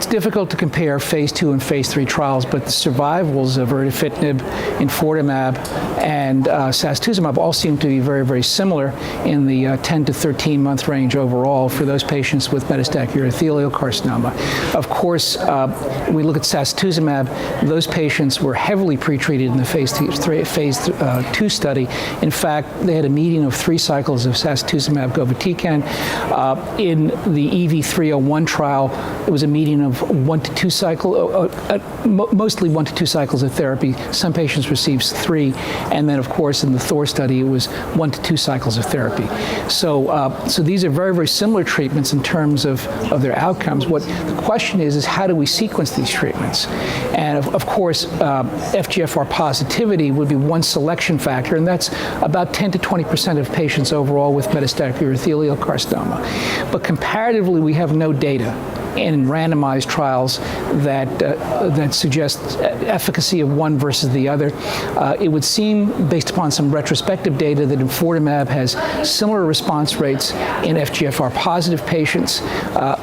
It's difficult to compare phase 2 and phase 3 trials, but the survivals of Erdafitinib, Enfortumab, and Sacituzumab all seem to be very, very similar in the 10 to 13 month range overall for those patients with metastatic urothelial carcinoma. Of course, we look at Sacituzumab, those patients were heavily pretreated in the phase 2 study. In fact, they had a median of 3 cycles of Sacituzumab govitecan. In the EV301 trial, it was a median of 1 to 2 cycles, mostly 1 to 2 cycles of therapy. Some patients received 3, and then of course in the THOR study it was 1 to 2 cycles of therapy. So these are very, very similar treatments in terms of their outcomes. What the question is how do we sequence these treatments? And of course, FGFR positivity would be one selection factor, and that's about 10 to 20% of patients overall with metastatic urothelial carcinoma. But comparatively, we have no data in randomized trials that suggest efficacy of one versus the other. It would seem, based upon some retrospective data, that Enfortumab has similar response rates in FGFR positive patients,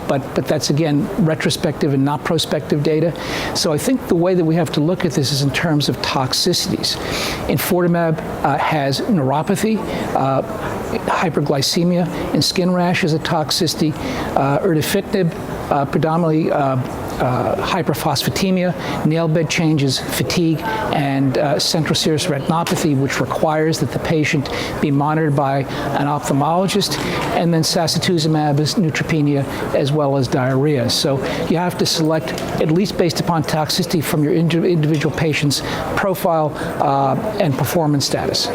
but that's again retrospective and not prospective data. So I think the way that we have to look at this is in terms of toxicities. Enfortumab has neuropathy, hyperglycemia, and skin rash as a toxicity. Erdafitinib, predominantly hyperphosphatemia, nail bed changes, fatigue, and central serous retinopathy, which requires that the patient be monitored by an ophthalmologist. And then Sacituzumab is neutropenia as well as diarrhea. So you have to select, at least based upon toxicity, from your individual patient's profile and performance status.